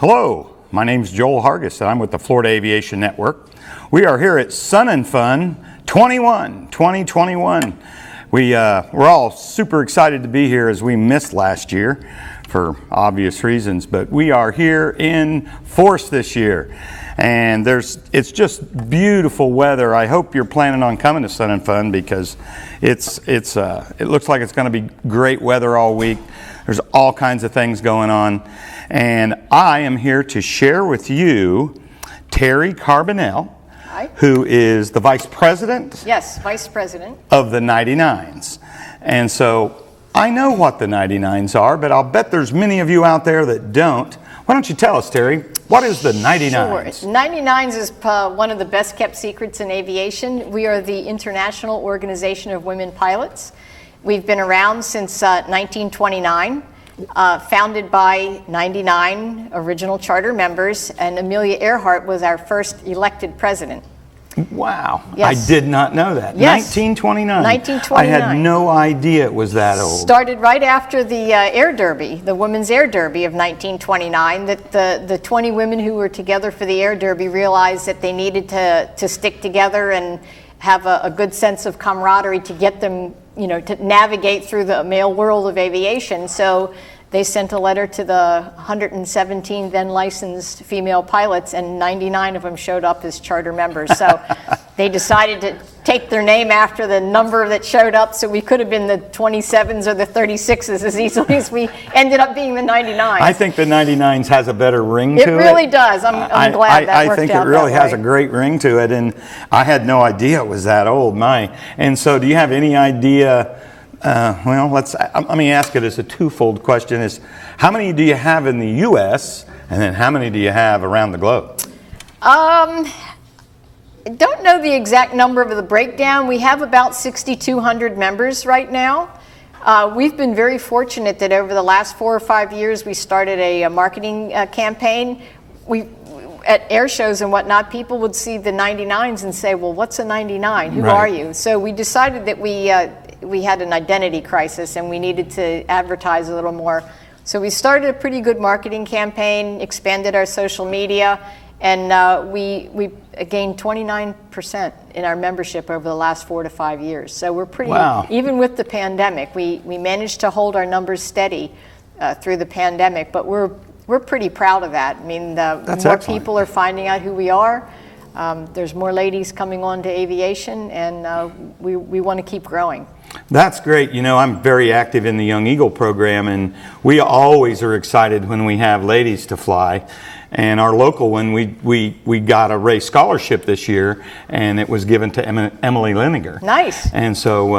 Hello, my name's Joel Hargis and I'm with the Florida Aviation Network. We are here at Sun and Fun 2021. We're all super excited to be here as we missed last year for obvious reasons, but we are here in force this year. And it's just beautiful weather. I hope you're planning on coming to Sun and Fun because it looks like it's going to be great weather all week. There's all kinds of things going on. And I am here to share with you Terry Carbonell, who is the Vice President. Yes, Vice President. Of the 99s. And so I know what the 99s are, but I'll bet there's many of you out there that don't. Why don't you tell us, Terry, what is the 99s? Sure. 99s is one of the best kept secrets in aviation. We are the International Organization of Women Pilots. We've been around since 1929. Founded by 99 original charter members, and Amelia Earhart was our first elected president. Wow. Yes. I did not know that. Yes. 1929. 1929. I had no idea it was that old. Started right after the Air Derby, the Women's Air Derby of 1929, that the 20 women who were together for the Air Derby realized that they needed to stick together and have a good sense of camaraderie to get them, to navigate through the male world of aviation. So they sent a letter to the 117 then licensed female pilots, and 99 of them showed up as charter members. So they decided to take their name after the number that showed up, so we could have been the 27s or the 36s as easily as we ended up being the 99s. I think the 99s has a better ring to it. It really does. I'm glad that worked out. I think it really has a great ring to it, and I had no idea it was that old. And so do you have any idea? Let me ask it as a twofold question: is how many do you have in the U.S. and then how many do you have around the globe? Don't know the exact number of the breakdown. We have about 6,200 members right now. We've been very fortunate that over the last 4 or 5 years we started a marketing campaign. At air shows and whatnot, people would see the 99s and say, well, what's a 99? Who are you? So we decided that we had an identity crisis and we needed to advertise a little more. So we started a pretty good marketing campaign, expanded our social media, and we gained 29% in our membership over the last 4 to 5 years. So we're pretty, even with the pandemic, we managed to hold our numbers steady through the pandemic, but we're pretty proud of that. I mean, more people are finding out who we are. There's more ladies coming on to aviation, and we want to keep growing. That's great. I'm very active in the Young Eagle program, and we always are excited when we have ladies to fly. And our local one, we got a race scholarship this year, and it was given to Emily Liniger. Nice. And so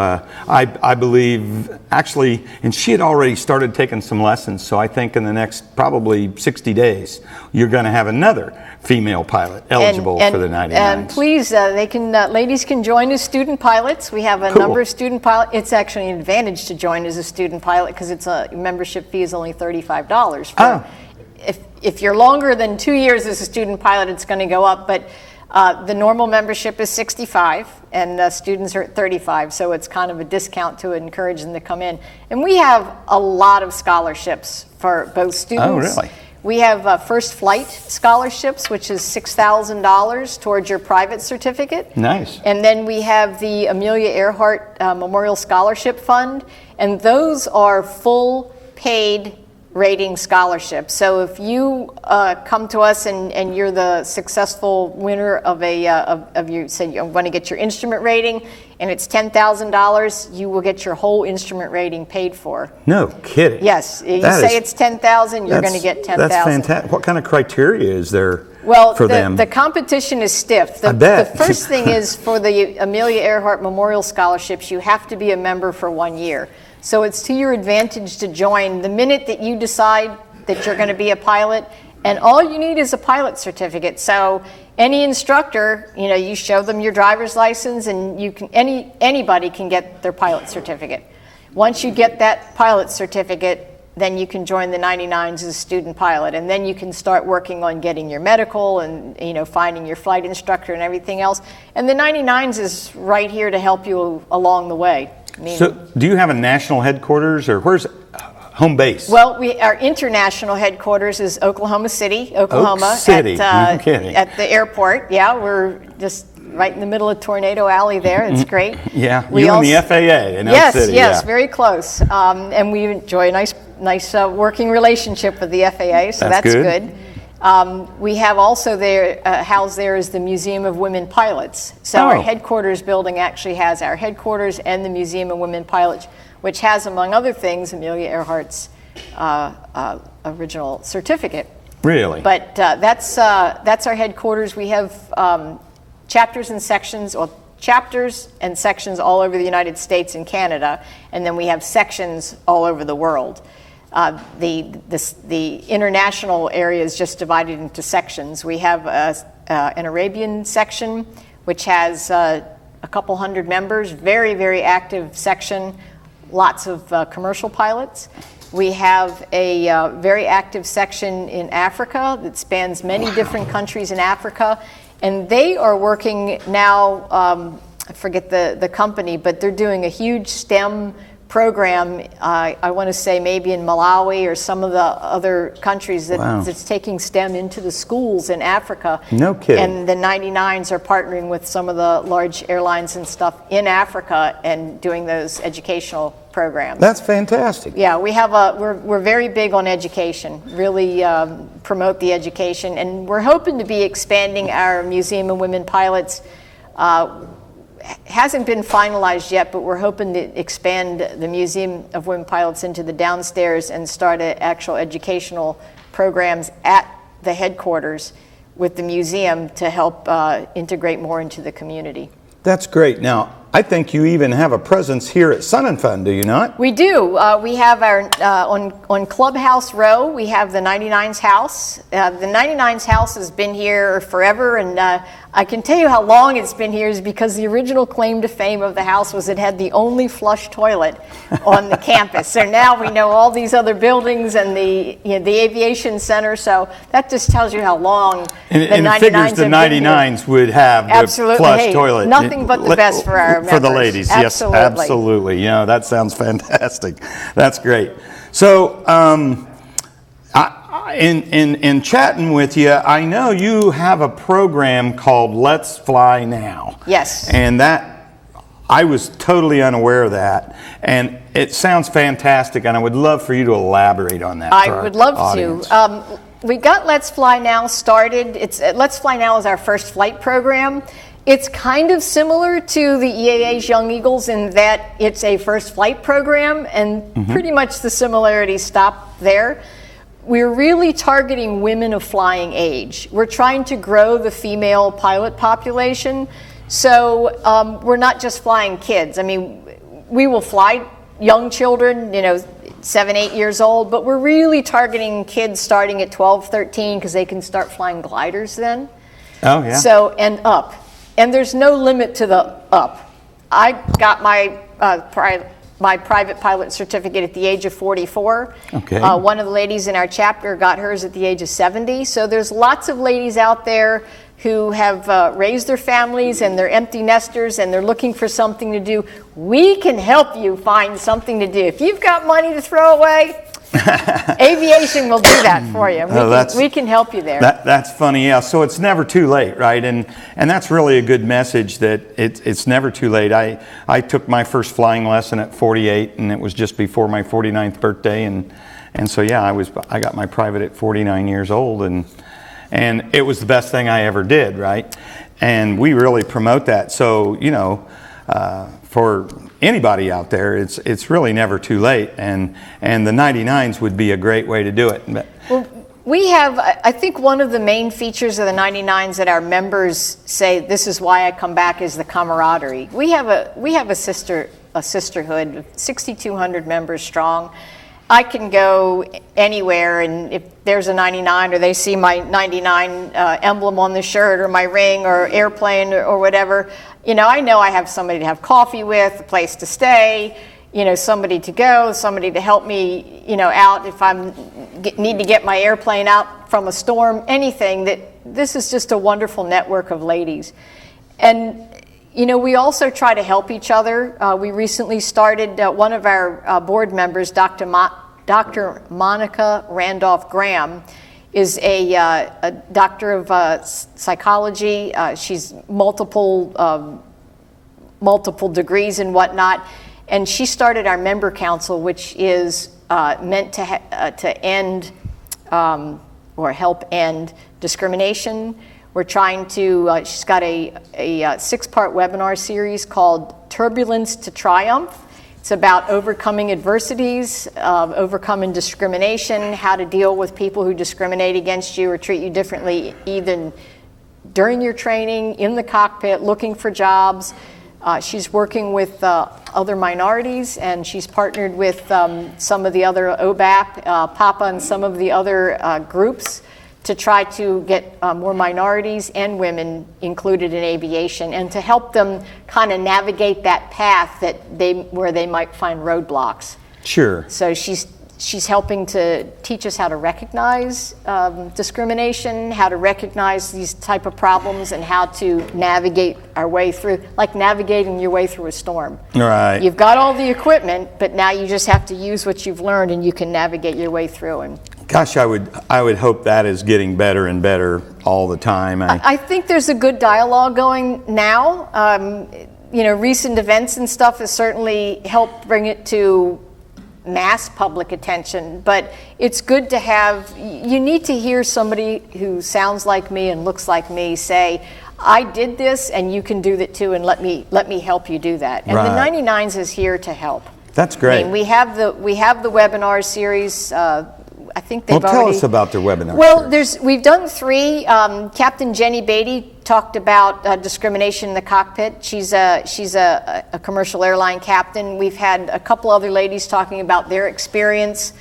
I believe, actually, and she had already started taking some lessons, so I think in the next probably 60 days, you're going to have another female pilot eligible for the 99s. And please, ladies can join as student pilots. We have a number of student pilots. It's actually an advantage to join as a student pilot because it's a membership fee is only $35. If you're longer than 2 years as a student pilot, it's going to go up, but the normal membership is $65 and students are at $35, so it's kind of a discount to encourage them to come in. And we have a lot of scholarships for both students. Oh, really? We have first flight scholarships, which is $6,000 towards your private certificate. Nice. And then we have the Amelia Earhart Memorial Scholarship Fund, and those are full paid rating scholarships. So if you come to us and you're the successful winner of you said you want to get your instrument rating, and it's $10,000, you will get your whole instrument rating paid for. No kidding. Yes, it's $10,000, you're going to get $10,000. That's fantastic. What kind of criteria is there for them? The competition is stiff. I bet. The first thing is for the Amelia Earhart Memorial Scholarships, you have to be a member for 1 year. So it's to your advantage to join the minute that you decide that you're going to be a pilot, and all you need is a pilot certificate. So any instructor, you show them your driver's license, and anybody can get their pilot certificate. Once you get that pilot certificate, then you can join the 99s as a student pilot, and then you can start working on getting your medical and finding your flight instructor and everything else. And the 99s is right here to help you along the way. So do you have a national headquarters, or home base? Well, our international headquarters is Oklahoma City, Oklahoma. Oak City, At the airport. Yeah, we're just right in the middle of Tornado Alley there. It's great. Yeah, and the FAA in Oak City. Yes, very close. And we enjoy a nice working relationship with the FAA, so that's good. We have also there, housed there is the Museum of Women Pilots. So our headquarters building actually has our headquarters and the Museum of Women Pilots, which has, among other things, Amelia Earhart's original certificate. Really? But that's our headquarters. We have chapters and sections all over the United States and Canada, and then we have sections all over the world. The international area is just divided into sections. We have an Arabian section, which has a couple hundred members, very, very active section, lots of commercial pilots. We have a very active section in Africa that spans many different countries in Africa, and they are working now, I forget the company, but they're doing a huge STEM program, I want to say maybe in Malawi or some of the other countries that's taking STEM into the schools in Africa. No kidding. And the 99s are partnering with some of the large airlines and stuff in Africa and doing those educational programs. That's fantastic. Yeah, we're very big on education, really promote the education, and we're hoping to be expanding our Museum of Women Pilots. Hasn't been finalized yet, but we're hoping to expand the Museum of Women Pilots into the downstairs and start actual educational programs at the headquarters with the museum to help integrate more into the community. That's great. Now, I think you even have a presence here at Sun and Fun, do you not? We do. We have our, on Clubhouse Row, we have the 99's house. The 99's house has been here forever, and I can tell you how long it's been here is because the original claim to fame of the house was it had the only flush toilet on the campus. So now we know all these other buildings and the Aviation Center, so that just tells you how long the 99's figures the 99's would have the flush toilet. Nothing but the best for our members. For the ladies, Absolutely. Yes, absolutely. You know, that sounds fantastic. That's great. So, in chatting with you, I know you have a program called Let's Fly Now. Yes. And that, I was totally unaware of that. And it sounds fantastic, and I would love for you to elaborate on that. I would love to. We got Let's Fly Now started. Let's Fly Now is our first flight program. It's kind of similar to the EAA's Young Eagles in that it's a first flight program, and pretty much the similarities stop there. We're really targeting women of flying age. We're trying to grow the female pilot population, so we're not just flying kids. I mean, we will fly young children, 7, 8 years old, but we're really targeting kids starting at 12, 13 because they can start flying gliders then. Oh, yeah. So, and up. And there's no limit to the up. I got my private pilot certificate at the age of 44. Okay. One of the ladies in our chapter got hers at the age of 70. So there's lots of ladies out there who have raised their families and they're empty nesters and they're looking for something to do. We can help you find something to do. If you've got money to throw away, Aviation will do that for you. We can help you there. That's funny, yeah. So it's never too late, right? And that's really a good message that it's never too late. I took my first flying lesson at 48, and it was just before my 49th birthday, and so yeah, I got my private at 49 years old, and it was the best thing I ever did, right? And we really promote that. So for anybody out there, it's really never too late, and the 99s would be a great way to do it. Well, we have, I think one of the main features of the 99s that our members say, this is why I come back, is the camaraderie. We have a sisterhood, 6,200 members strong. I can go anywhere, and if there's a 99 or they see my 99 emblem on the shirt or my ring or airplane or whatever, I know I have somebody to have coffee with, a place to stay, somebody to go, somebody to help me, out if I need to get my airplane out from a storm, anything. This is just a wonderful network of ladies. And we also try to help each other. We recently started, one of our board members, Dr. Dr. Monica Randolph Graham is a doctor of psychology. She's multiple degrees and whatnot, and she started our member council, which is meant to end or help end discrimination. We're trying to, she's got a 6-part webinar series called Turbulence to Triumph. It's about overcoming adversities, overcoming discrimination, how to deal with people who discriminate against you or treat you differently, even during your training, in the cockpit, looking for jobs. She's working with other minorities, and she's partnered with some of the other OBAP, PAPA, and some of the other groups to try to get more minorities and women included in aviation, and to help them kind of navigate that path where they might find roadblocks. Sure. So she's helping to teach us how to recognize discrimination, how to recognize these type of problems, and how to navigate our way through, like navigating your way through a storm. Right. You've got all the equipment, but now you just have to use what you've learned, and you can navigate your way through. And gosh, I would hope that is getting better and better all the time. I think there's a good dialogue going now. Recent events and stuff has certainly helped bring it to mass public attention, but it's good to have, you need to hear somebody who sounds like me and looks like me say, I did this and you can do that too, and let me help you do that. And right. the 99s is here to help. That's great. I mean, we have the webinar series. I think they've tell us about their webinar. Well, we've done 3. Captain Jenny Beatty talked about discrimination in the cockpit. She's a commercial airline captain. We've had a couple other ladies talking about their experience,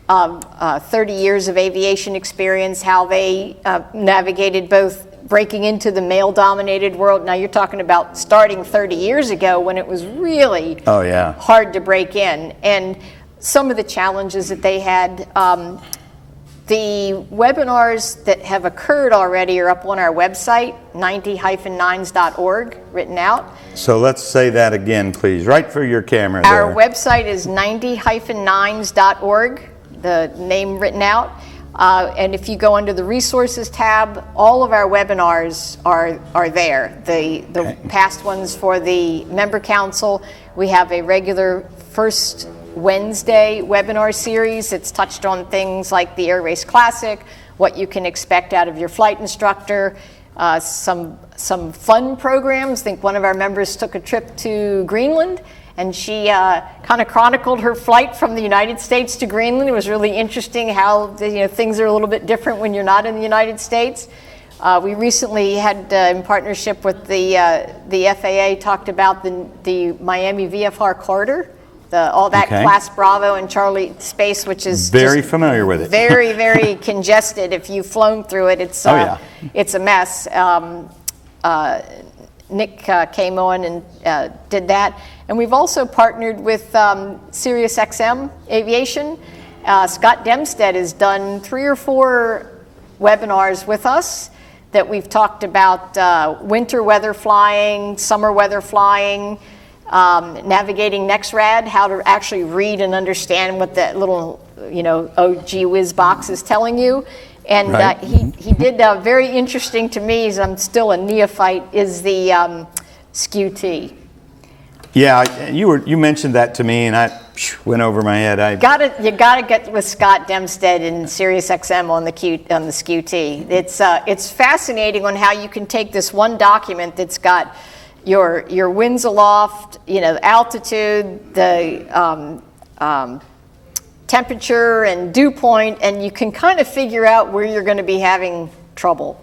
30 years of aviation experience, how they navigated both breaking into the male-dominated world. Now you're talking about starting 30 years ago when it was really hard to break in, and some of the challenges that they had. The webinars that have occurred already are up on our website, 90-9s.org, written out. So let's say that again, please, right for your camera there. Our website is 90-9s.org, the name written out. And if you go under the resources tab, all of our webinars are there. The past ones for the member council. We have a regular first Wednesday webinar series. It's touched on things like the Air Race Classic, what you can expect out of your flight instructor, some fun programs. I think one of our members took a trip to Greenland, and she kind of chronicled her flight from the United States to Greenland. It was really interesting how things are a little bit different when you're not in the United States. We recently had, in partnership with the FAA, talked about the Miami VFR corridor. All that Class Bravo and Charlie space, which is very familiar with it. Very, very congested. If you've flown through it, it's a mess. Nick came on and did that. And we've also partnered with SiriusXM Aviation. Scott Dempstead has done 3 or 4 webinars with us that we've talked about winter weather flying, summer weather flying, navigating NexRad, how to actually read and understand what that little, oh gee whiz box is telling you. And right. He did very interesting to me, as I'm still a neophyte, is the SKU-T. Yeah, you mentioned that to me, and I went over my head. You gotta get with Scott Dempstead and SiriusXM on the SKU-T. It's fascinating on how you can take this one document that's got your winds aloft, altitude, the temperature and dew point, and you can kind of figure out where you're going to be having trouble.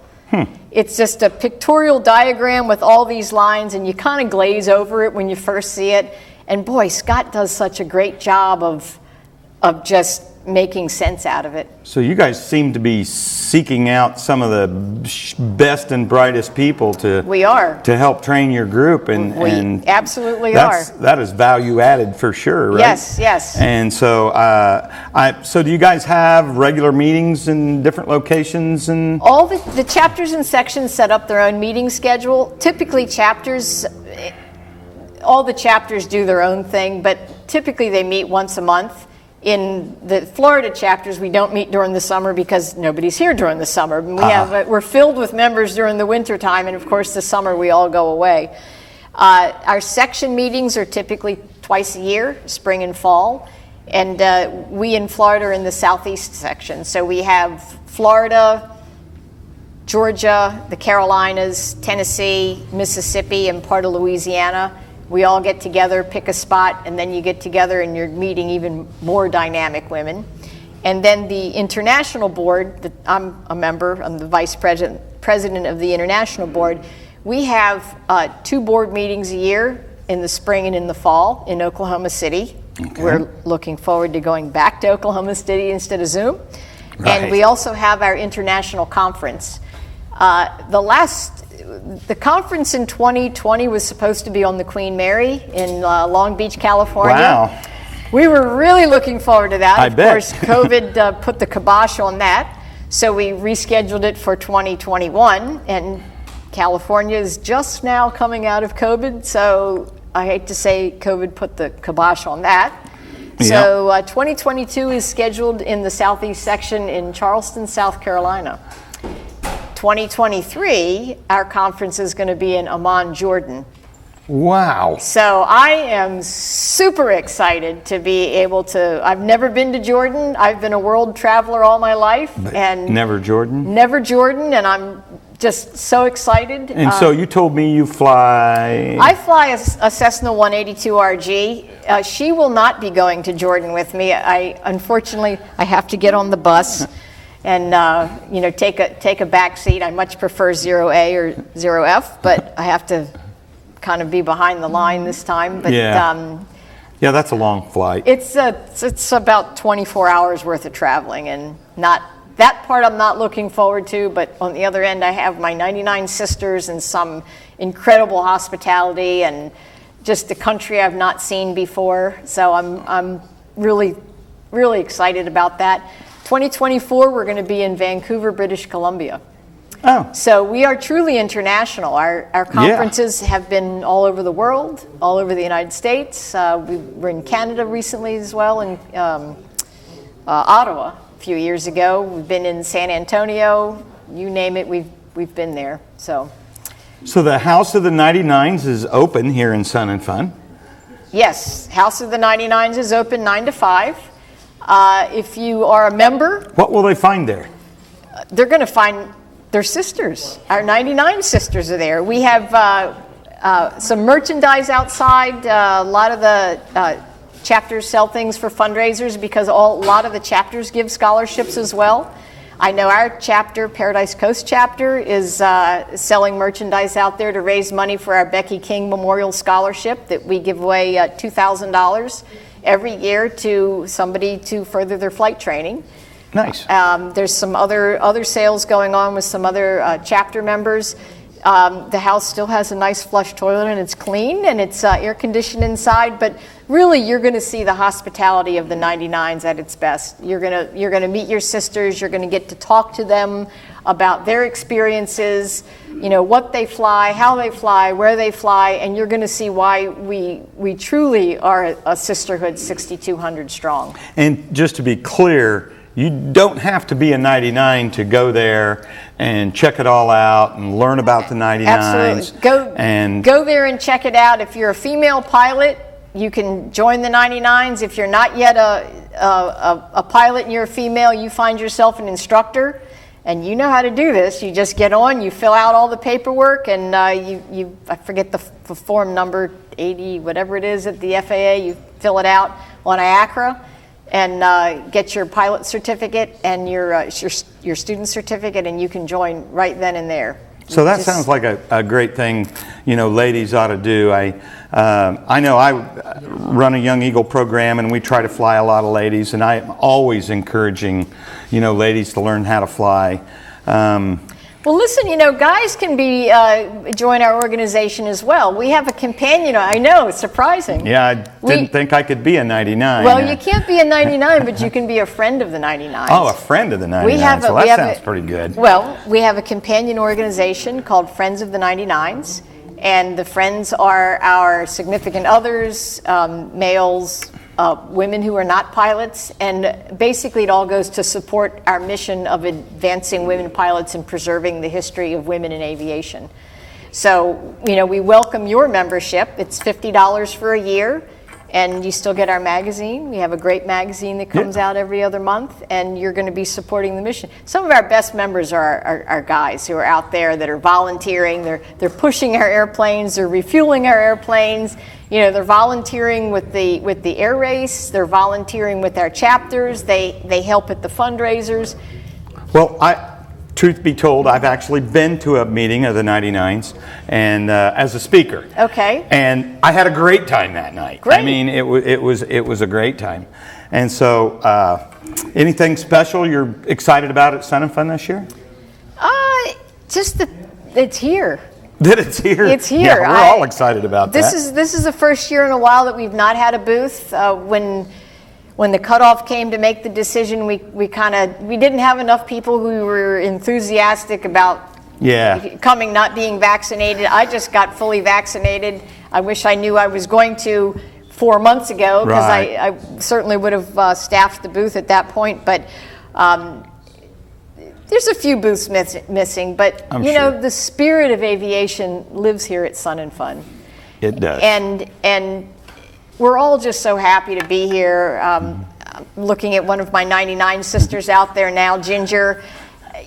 It's just a pictorial diagram with all these lines, and you kind of glaze over it when you first see it. And boy, Scott does such a great job of just making sense out of it. So you guys seem to be seeking out some of the best and brightest people to help train your group, and we absolutely are. That is value added for sure, right? Yes. And so, so do you guys have regular meetings in different locations? And all the chapters and sections set up their own meeting schedule. Typically, all the chapters do their own thing, but typically they meet once a month. In the Florida chapters, we don't meet during the summer because nobody's here during the summer. We're filled with members during the winter time, and of course the summer we all go away. Our section meetings are typically twice a year, spring and fall, and we in Florida are in the southeast section. So we have Florida, Georgia, the Carolinas, Tennessee, Mississippi, and part of Louisiana. We all get together, pick a spot, and then you get together and you're meeting even more dynamic women. And then the international board, I'm a member, I'm the vice president of the international board. We have 2 board meetings a year in the spring and in the fall in Oklahoma City. Okay. We're looking forward to going back to Oklahoma City instead of Zoom. Right. And we also have our international conference. The conference in 2020 was supposed to be on the Queen Mary in Long Beach, California. Wow. We were really looking forward to that. I bet. Of course, COVID put the kibosh on that, so we rescheduled it for 2021, and California is just now coming out of COVID, so I hate to say COVID put the kibosh on that. Yep. So 2022 is scheduled in the southeast section in Charleston, South Carolina. 2023, our conference is going to be in Amman, Jordan. Wow. So I am super excited to be able to, I've never been to Jordan. I've been a world traveler all my life. And never Jordan? Never Jordan, and I'm just so excited. And so you told me you fly... I fly a Cessna 182RG. She will not be going to Jordan with me. Unfortunately, I have to get on the bus and take a back seat. I much prefer 0A or 0F, but I have to kind of be behind the line this time. But yeah, that's a long flight. It's about 24 hours worth of traveling, and not that part I'm not looking forward to. But on the other end, I have my 99 sisters and some incredible hospitality and just a country I've not seen before. So I'm really, really excited about that. 2024, we're going to be in Vancouver, British Columbia. Oh. So we are truly international. Our conferences have been all over the world, all over the United States. We were in Canada recently as well, in Ottawa a few years ago. We've been in San Antonio. You name it, we've been there. So the House of the 99s is open here in Sun and Fun? Yes, House of the 99s is open 9 to 5. If you are a member... What will they find there? They're going to find their sisters. Our 99 sisters are there. We have some merchandise outside. A lot of the chapters sell things for fundraisers because a lot of the chapters give scholarships as well. I know our chapter, Paradise Coast chapter, is selling merchandise out there to raise money for our Becky King Memorial Scholarship that we give away $2,000 every year to somebody to further their flight training. Nice. There's some other sales going on with some other chapter members. The house still has a nice flush toilet and it's clean and it's air conditioned inside, but really you're going to see the hospitality of the 99s at its best. You're going to meet your sisters, you're going to get to talk to them about their experiences, what they fly, how they fly, where they fly, and you're going to see why we truly are a sisterhood 6,200 strong. And just to be clear, you don't have to be a 99 to go there and check it all out and learn about the 99s. Absolutely. Go there and check it out. If you're a female pilot, you can join the 99s. If you're not yet a pilot and you're a female, you find yourself an instructor and you know how to do this. You just get on, you fill out all the paperwork, and I forget the form number 80, whatever it is at the FAA, you fill it out on IACRA. And get your pilot certificate and your student certificate, and you can join right then and there. So that sounds like a great thing, ladies ought to do. I know I run a Young Eagle program, and we try to fly a lot of ladies, and I'm always encouraging, ladies to learn how to fly. Well, listen, guys can join our organization as well. We have a companion. I know, it's surprising. Yeah, I didn't think I could be a 99. Well, you can't be a 99, but you can be a friend of the 99s. Oh, a friend of the 99s. So that sounds pretty good. Well, we have a companion organization called Friends of the 99s, and the friends are our significant others, males, women who are not pilots, and basically it all goes to support our mission of advancing women pilots and preserving the history of women in aviation. So, we welcome your membership. It's $50 for a year, and you still get our magazine. We have a great magazine that comes out every other month, and you're going to be supporting the mission. Some of our best members are our guys who are out there that are volunteering. They're pushing our airplanes. They're refueling our airplanes. They're volunteering with the air race. They're volunteering with our chapters. They help at the fundraisers. Well, truth be told, I've actually been to a meeting of the 99s and as a speaker. Okay. And I had a great time that night. Great. I mean, it was a great time. And so, anything special you're excited about at Sun and Fun this year? Just that it's here. That it's here. It's here. Yeah, we're all excited about that. This is the first year in a while that we've not had a booth. When the cutoff came to make the decision, we didn't have enough people who were enthusiastic about coming, not being vaccinated. I just got fully vaccinated. I wish I knew I was going to 4 months ago, because I certainly would have staffed the booth at that point. But there's a few booths missing, but sure. The spirit of aviation lives here at Sun and Fun. It does. And we're all just so happy to be here. I'm looking at one of my 99 sisters out there now, Ginger.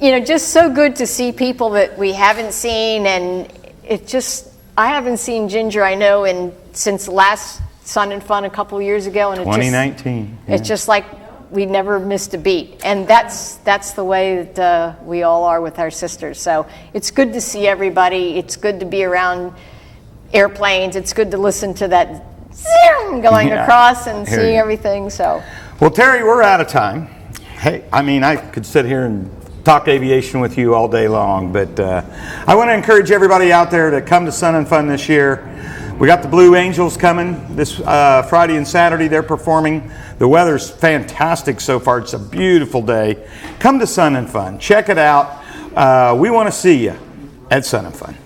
Just so good to see people that we haven't seen, and I haven't seen Ginger, I know, since last Sun and Fun a couple of years ago, and 2019. It's just like we never missed a beat, and that's the way that we all are with our sisters. So it's good to see everybody. It's good to be around airplanes. It's good to listen to that zoom going across and seeing everything. So, well, Terry, we're out of time. Hey, I could sit here and talk aviation with you all day long, but I want to encourage everybody out there to come to Sun and Fun this year. We got the Blue Angels coming this Friday and Saturday. They're performing. The weather's fantastic so far. It's a beautiful day. Come to Sun and Fun. Check it out. We want to see you at Sun and Fun.